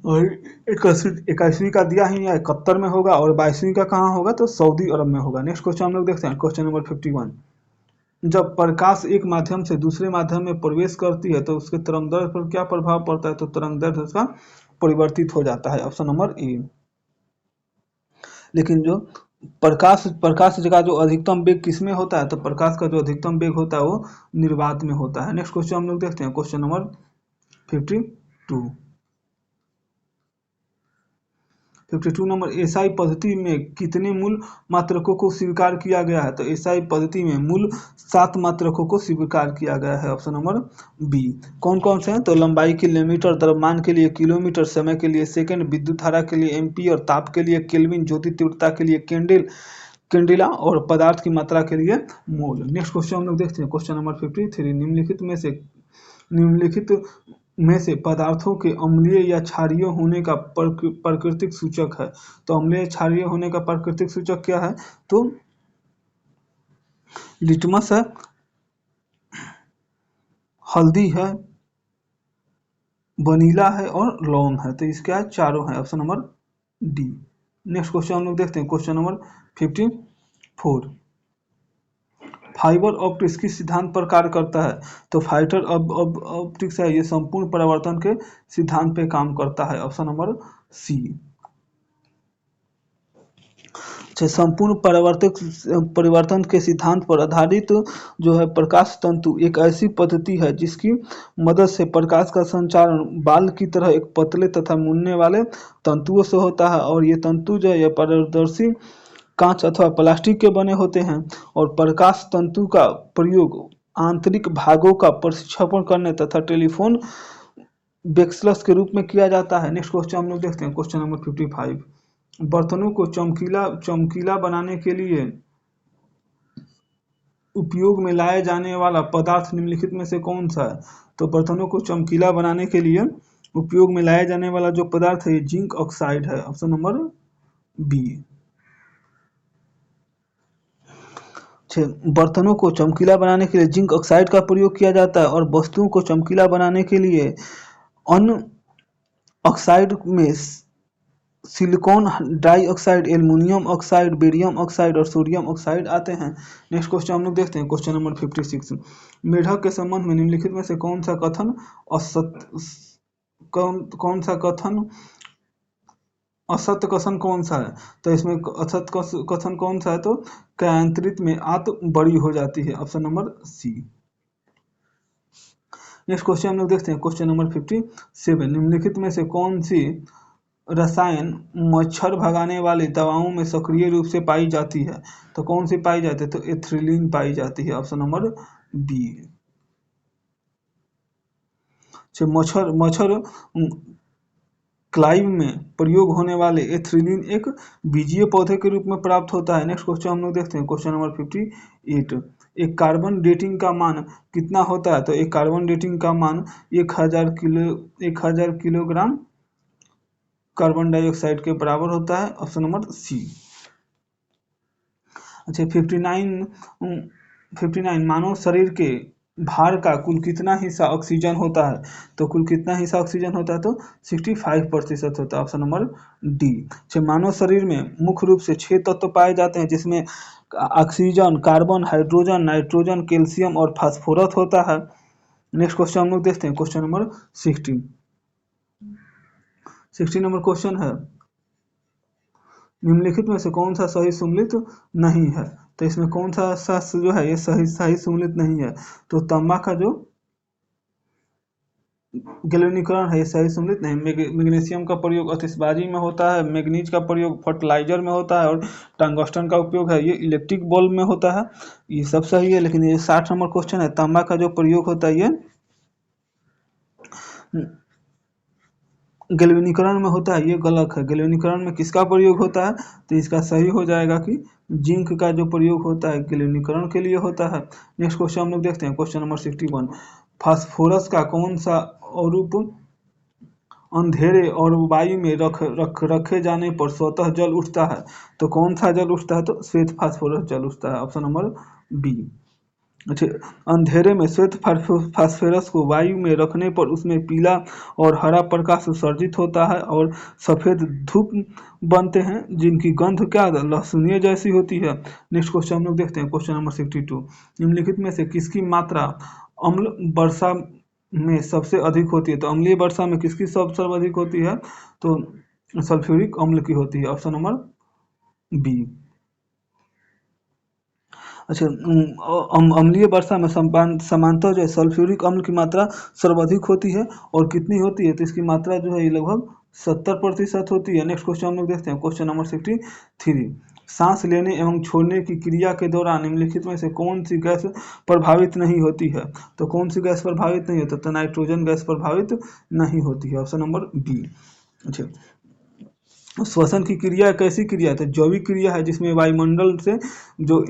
और 21वीं का दिया ही नहीं है, कतर में होगा। और 22वीं का कहाँ होगा? तो सऊदी अरब में होगा। नेक्स्ट क्वेश्चन हम लोग देखते हैं, क्वेश्चन नंबर 51। जब प्रकाश एक माध्यम से दूसरे माध्यम में प्रवेश करती है तो उसके तरंगदैर्घ्य पर क्या प्रभाव पड़ता है? तो तरंगदैर्घ्य उसका परिवर्तित हो जाता है, ऑप्शन नंबर ए। लेकिन जो प्रकाश प्रकाश का जो अधिकतम वेग किसमें होता है? तो प्रकाश का जो अधिकतम वेग होता है वो निर्वात में होता है। नेक्स्ट क्वेश्चन हम लोग देखते हैं, क्वेश्चन नंबर 52। 52 नंबर, एसआई पद्धति में कितने मूल मात्रकों को स्वीकार किया गया है? तो एसआई पद्धति में मूल 7 मात्रकों को स्वीकार किया गया है, ऑप्शन नंबर बी। कौन कौन से हैं? तो लंबाई के लिए मीटर, द्रव्यमान के लिए किलोमीटर, समय के लिए सेकंड, विद्युत धारा के लिए एम्पीयर, ताप के लिए केल्विन, ज्योति तीव्रता के लिए कैंडिला और पदार्थ की मात्रा के लिए मोल। नेक्स्ट क्वेश्चन हम लोग देखते हैं, क्वेश्चन नंबर 53। निम्नलिखित में से पदार्थों के अम्लीय या क्षारीय होने का प्राकृतिक सूचक है। तो अम्लीय क्षारीय होने का प्राकृतिक सूचक क्या है? तो लिटमस है, हल्दी है, वनीला है और लौंग है। तो इसके चारों है, option number D. Next question हम लोग देखते हैं, क्वेश्चन नंबर 54। फाइबर ऑप्टिक्स किस सिद्धांत पर कार्य करता है? तो फाइबर ऑप्टिक्स है ये संपूर्ण परावर्तन के सिद्धांत पे काम करता है, ऑप्शन नंबर सी। से संपूर्ण परिवर्तन के सिद्धांत पर आधारित जो है प्रकाश तंतु एक ऐसी पद्धति है जिसकी मदद से प्रकाश का संचारण बाल की तरह एक पतले तथा मुड़ने वाले तंतुओं से होता है, और ये तंतु जो है ये पारदर्शी कांच अथवा प्लास्टिक के बने होते हैं। और प्रकाश तंतु का प्रयोग आंतरिक भागों का प्रक्षेपण करने तथा टेलीफोन बेक्सलस के रूप में किया जाता है। नेक्स्ट क्वेश्चन हम लोग देखते हैं, क्वेश्चन नंबर 55। बर्तनों को चमकीला चमकीला बनाने के लिए उपयोग में लाया जाने वाला पदार्थ निम्नलिखित में से कौन सा है? तो बर्तनों को चमकीला बनाने के लिए उपयोग में लाया जाने वाला जो पदार्थ है ये जिंक ऑक्साइड है, ऑप्शन नंबर बी। बर्तनों को चमकीला बनाने के लिए जिंक ऑक्साइड का प्रयोग किया जाता है, और वस्तुओं को चमकीला बनाने के लिए अन्य ऑक्साइड में silicon dioxide, aluminium oxide, barium oxide और सोडियम ऑक्साइड आते हैं। नेक्स्ट क्वेश्चन हम लोग देखते हैं, क्वेश्चन नंबर 56। मेढक के संबंध में निम्नलिखित में से कौन सा कथन असत्य कथन कौन सा है? तो इसमें असत्य कथन कौन सा है? तो कायांतरित में आत बड़ी हो जाती है, option number C. Next question हम लोग देखते हैं, क्वेश्चन नंबर 57। निम्नलिखित में से कौन सी रसायन मच्छर भगाने वाली दवाओं में सक्रिय रूप से पाई जाती है? तो कौन सी पाई जाती है? तो एथिलीन पाई जाती है, ऑप्शन नंबर बी। मच्छर क्लाइव में प्रयोग होने वाले एथिलीन एक बीजीय पौधे के रूप में प्राप्त होता है। नेक्स्ट क्वेश्चन हम लोग देखते हैं, क्वेश्चन नंबर 58। एक कार्बन डेटिंग का मान कितना होता है? तो एक कार्बन डेटिंग का मान 1000 किलोग्राम कार्बन डाइऑक्साइड के बराबर होता है, ऑप्शन नंबर सी। अच्छा, 59 मानव शरीर के भार का कुल कितना हिस्सा ऑक्सीजन होता है? तो कुल कितना हिस्सा ऑक्सीजन होता है? तो 65% होता है, ऑप्शन नंबर डी। मानव शरीर में मुख्य रूप से 6 तत्व पाए जाते हैं, जिसमें oxygen, carbon, hydrogen, nitrogen, calcium और फास्फोरस होता है। नेक्स्ट क्वेश्चन हम लोग देखते हैं, क्वेश्चन नंबर 60 नंबर क्वेश्चन है, निम्नलिखित में से कौन सा सही सम्मिलित नहीं है? तो इसमें कौन सा जो है ये सही सम्मिलित नहीं है? तो तांबा का जो गैल्वेनीकरण है ये सही सम्मिलित नहीं। मैग्नीशियम का प्रयोग आतिशबाजी में होता है, मैग्नीज का प्रयोग फर्टिलाइजर में होता है, और टंगस्टन का उपयोग है ये इलेक्ट्रिक बल्ब में होता है। ये सब सही है, लेकिन ये 60 नंबर क्वेश्चन है, तांबा का जो प्रयोग होता है ये गैल्वेनीकरण में होता है, ये गलत है। गैल्वेनीकरण में किसका प्रयोग होता है? तो इसका सही हो जाएगा कि जिंक का जो प्रयोग होता है गैल्वेनीकरण के लिए होता है। नेक्स्ट क्वेश्चन हम लोग देखते हैं, क्वेश्चन नंबर 61। फास्फोरस का कौन सा अणु अंधेरे और वायु में रखे जाने पर स्वतः जल उठता है? तो कौन सा जल उठता है? तो श्वेत फास्फोरस जल उठता है, ऑप्शन नंबर बी। अच्छा, अंधेरे में श्वेत फास्फोरस को वायु में रखने पर उसमें पीला और हरा प्रकाश उत्सर्जित होता है और सफेद धूप बनते हैं, जिनकी गंध क्या लहसुनिया जैसी होती है। नेक्स्ट क्वेश्चन हम लोग देखते हैं, क्वेश्चन नंबर 62। निम्नलिखित में से किसकी मात्रा अम्ल वर्षा में सबसे अधिक होती है? तो अम्लीय वर्षा में किसकी सबसे अधिक होती है? तो सल्फ्यूरिक अम्ल की होती है, ऑप्शन नंबर बी। अच्छा, अम्लीय वर्षा में समानतः जो है सल्फ्यूरिक अम्ल की मात्रा सर्वाधिक होती है, और कितनी होती है? तो इसकी मात्रा जो है ये लगभग 70% होती है। नेक्स्ट क्वेश्चन हम लोग देखते हैं, क्वेश्चन नंबर 63। सांस लेने एवं छोड़ने की क्रिया के दौरान निम्नलिखित में से कौन सी गैस प्रभावित नहीं होती है? तो कौन सी गैस प्रभावित नहीं होती? तो नाइट्रोजन गैस प्रभावित नहीं होती है, ऑप्शन नंबर बी। अच्छा, श्वसन की क्रिया कैसी क्रिया है? तो जैविक क्रिया है, जिसमें वायुमंडल से जो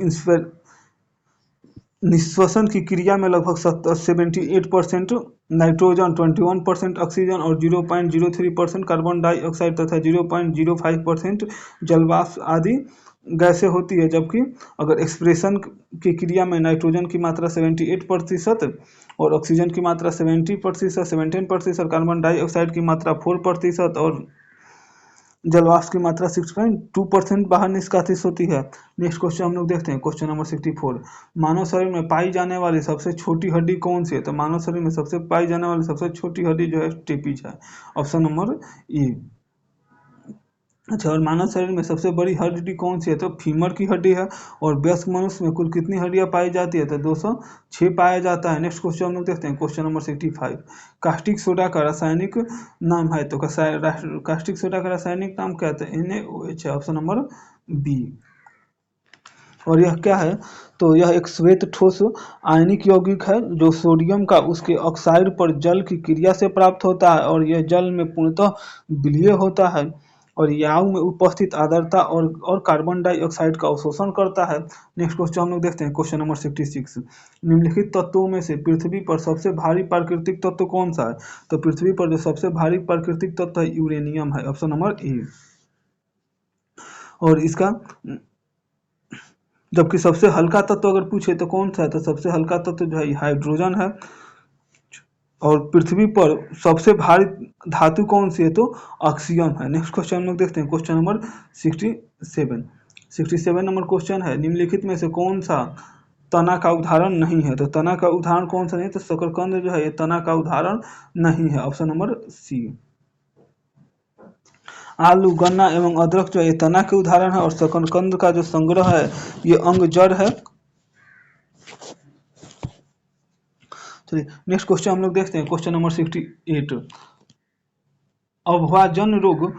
निश्वसन की क्रिया में लगभग 78% नाइट्रोजन, 21% ऑक्सीजन और 0.03% कार्बन डाइऑक्साइड तथा 0.05% जलवाष्प आदि गैसें होती है। जबकि अगर एक्सप्रेशन की क्रिया में नाइट्रोजन की मात्रा 78% और ऑक्सीजन की मात्रा 70%, 17%, कार्बन डाइऑक्साइड की मात्रा 4% और जलवाष्प की मात्रा 6.2% बाहर निष्कासित होती है। नेक्स्ट क्वेश्चन हम लोग देखते हैं, क्वेश्चन नंबर 64। मानव शरीर में पाई जाने वाली सबसे छोटी हड्डी कौन सी है? तो मानव शरीर में सबसे पाई जाने वाली सबसे छोटी हड्डी जो है स्टेपीज है, ऑप्शन नंबर ए। अच्छा, और मानव शरीर में सबसे बड़ी हड्डी कौन सी है? तो फीमर की हड्डी है। और वयस्क मनुष्य में कुल कितनी हड्डियां पाई जाती है? तो 206 पाया जाता है। नेक्स्ट क्वेश्चन हम लोग देखते हैं, क्वेश्चन नंबर 65। कास्टिक सोडा का रासायनिक नाम है, तो कास्टिक सोडा का रासायनिक नाम क्या है? NaOH है, ऑप्शन नंबर बी। और यह क्या है? तो यह एक श्वेत ठोस आयनिक यौगिक है जो सोडियम का उसके ऑक्साइड पर जल की क्रिया से प्राप्त होता है, और यह जल में पूर्णतः विलीय होता है, और याव में उपस्थित आर्द्रता और कार्बन डाइऑक्साइड का अवशोषण करता है। नेक्स्ट क्वेश्चन हम लोग देखते हैं, क्वेश्चन नंबर 66। निम्नलिखित तत्वों में से पृथ्वी पर सबसे भारी प्राकृतिक तत्व कौन सा है? तो पृथ्वी पर जो सबसे भारी प्राकृतिक तत्व है यूरेनियम है, ऑप्शन नंबर ए। और इसका जबकि सबसे हल्का तत्व अगर पूछे तो कौन सा है? तो सबसे हल्का तत्व जो है हाइड्रोजन है। और पृथ्वी पर सबसे भारी धातु कौन सी है? तो ऑक्सीजन है। नेक्स्ट क्वेश्चन हम लोग देखते हैं, क्वेश्चन नंबर 67। 67 नंबर क्वेश्चन है, निम्नलिखित में से कौन सा तना का उदाहरण नहीं है? तो तना का उदाहरण कौन सा नहीं है? तो शकरकंद जो है ये तना का उदाहरण नहीं है, ऑप्शन नंबर सी। आलू, गन्ना एवं अदरक जो ये तना के उदाहरण है, और शकरकंद का जो संग्रह है ये अंग जड़ है। चलिए नेक्स्ट क्वेश्चन हम लोग देखते हैं, क्वेश्चन नंबर 68। अभ्वाजन रोग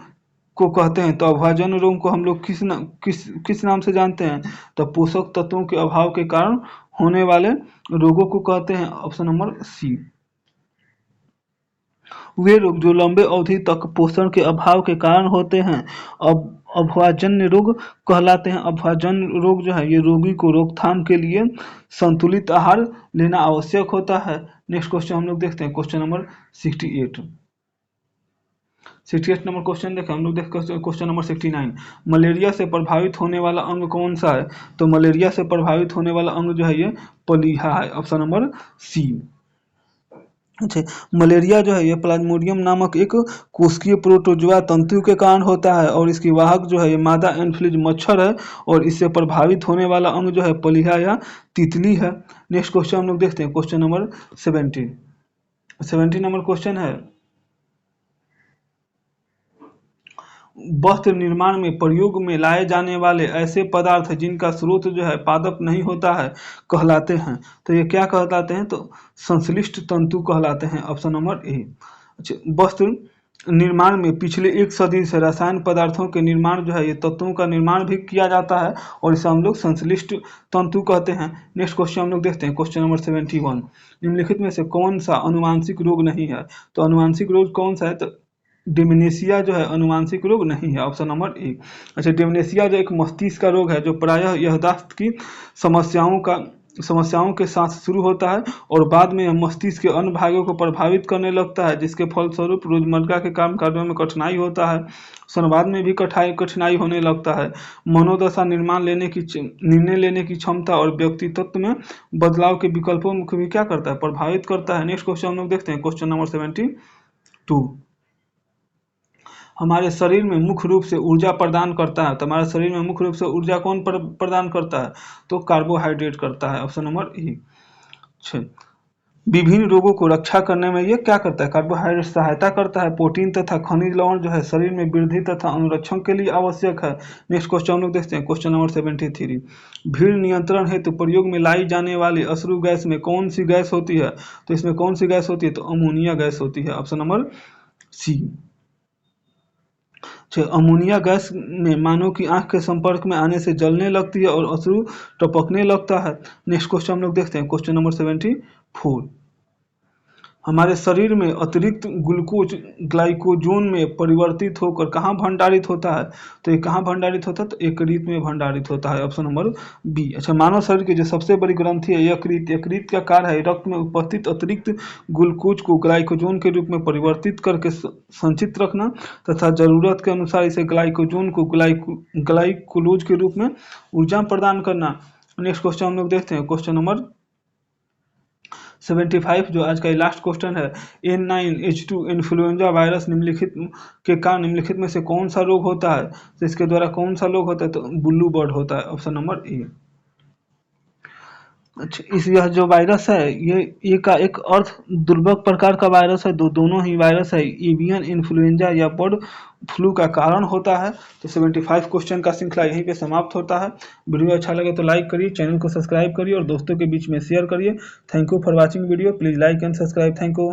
को कहते हैं, तो अभ्वाजन रोग को हम लोग किस नाम से जानते हैं? तो पोषक तत्वों के अभाव के कारण होने वाले रोगों को कहते हैं, ऑप्शन नंबर सी। वे रोग जो लंबे अवधि तक पोषण के अभाव के कारण होते हैं अब अभ्वाजन्य रोग कहलाते हैं। अभ्वाजन रोग जो है ये रोगी को रोकथाम के लिए संतुलित आहार लेना आवश्यक होता है। नेक्स्ट क्वेश्चन हम लोग देखते हैं, क्वेश्चन नंबर 68। 68 नंबर क्वेश्चन देखें हम लोग देखते हैं, क्वेश्चन नंबर 69। मलेरिया से प्रभावित होने वाला अंग कौन सा है? तो मलेरिया से प्रभावित होने वाला अंग जो है ये प्लीहा है, ऑप्शन नंबर सी। अच्छा, मलेरिया जो है ये प्लाज्मोडियम नामक एक कोशिकीय प्रोटोजोआ तंतु के कारण होता है, और इसकी वाहक जो है ये मादा एनफ्लूएंजा मच्छर है, और इससे प्रभावित होने वाला अंग जो है प्लीहा या तितली है। नेक्स्ट क्वेश्चन हम लोग देखते हैं, क्वेश्चन नंबर 70 नंबर क्वेश्चन है, वस्त्र निर्माण में प्रयोग में लाए जाने वाले ऐसे पदार्थ जिनका स्रोत जो है पादप नहीं होता है कहलाते हैं, तो ये क्या कहलाते हैं? तो संश्लिष्ट तंतु कहलाते हैं, ऑप्शन नंबर ए। अच्छा, वस्त्र निर्माण में पिछले 1 सदी से रसायन पदार्थों के निर्माण जो है ये तत्वों का निर्माण भी किया जाता है, और इसे हम लोग संश्लिष्ट तंतु कहते हैं। नेक्स्ट क्वेश्चन हम लोग देखते हैं, क्वेश्चन नंबर 71। निम्नलिखित में से कौन सा अनुवांशिक रोग नहीं है? तो अनुवांशिक रोग कौन सा है? तो डिमेंशिया जो है अनुवांशिक रोग नहीं है, ऑप्शन नंबर ए। अच्छा, डिमेंशिया जो एक मस्तिष्क का रोग है जो प्रायः याददाश्त की समस्याओं के साथ शुरू होता है, और बाद में यह मस्तिष्क के अन्य भागों को प्रभावित करने लगता है, जिसके फलस्वरूप रोजमर्रा के काम काजों में कठिनाई होता है, संवाद में भी कठिनाई होने लगता है, मनोदशा निर्णय लेने की क्षमता और व्यक्तित्व में बदलाव के विकल्पों को भी क्या करता है? प्रभावित करता है। नेक्स्ट क्वेश्चन हम लोग देखते हैं, क्वेश्चन नंबर 72। हमारे शरीर में मुख्य रूप से ऊर्जा प्रदान करता है, तो हमारे शरीर में मुख्य रूप से ऊर्जा कौन प्रदान करता है? तो कार्बोहाइड्रेट करता है, ऑप्शन नंबर ए। विभिन्न रोगों को रक्षा करने में ये क्या करता है? कार्बोहाइड्रेट सहायता करता है। प्रोटीन तथा खनिज लवण जो है शरीर में वृद्धि तथा अनुरक्षण के लिए आवश्यक है। नेक्स्ट क्वेश्चन हम लोग देखते हैं, क्वेश्चन नंबर 73। भीड़ नियंत्रण हेतु प्रयोग में लाई जाने वाली अश्रु गैस में कौन सी गैस होती है? तो इसमें कौन सी गैस होती है? तो अमोनिया गैस होती है, option number C. Ammonia gas में मानव की आंख के संपर्क में आने से जलने लगती है और अश्रु टपकने लगता है। नेक्स्ट क्वेश्चन हम लोग देखते हैं, क्वेश्चन नंबर 74। हमारे शरीर में अतिरिक्त ग्लूकोज ग्लाइकोजन में परिवर्तित होकर कहाँ भंडारित होता है? तो ये कहाँ भंडारित होता है? तो यकृत में भंडारित होता है, ऑप्शन नंबर बी। अच्छा, मानव शरीर की जो सबसे बड़ी ग्रंथि है यकृत। यकृत का कार्य है रक्त में उपस्थित अतिरिक्त ग्लूकोज को ग्लाइकोजन के रूप में परिवर्तित करके संचित रखना, तथा जरूरत के अनुसार इसे ग्लाइकोजन को ग्लाइकोलोज के रूप में ऊर्जा प्रदान करना। नेक्स्ट क्वेश्चन हम लोग देखते हैं, क्वेश्चन नंबर 75 जो आज का लास्ट क्वेश्चन है। N9H2 इन्फ्लुएंजा वायरस निम्नलिखित में से कौन सा रोग होता है? तो इसके द्वारा कौन सा रोग होता है? तो ब्लू बर्ड होता है, ऑप्शन नंबर ए। अच्छा, इस यह जो वायरस है ये का एक अर्थ दुर्लभ प्रकार का वायरस है, दोनों ही वायरस है एवियन इन्फ्लुएंजा या बर्ड फ्लू का कारण होता है। तो 75 क्वेश्चन का श्रृंखला यहीं पे समाप्त होता है। वीडियो अच्छा लगे तो लाइक करिए, चैनल को सब्सक्राइब करिए और दोस्तों के बीच में शेयर करिए। Thank you for watching video, please like and subscribe. Thank you.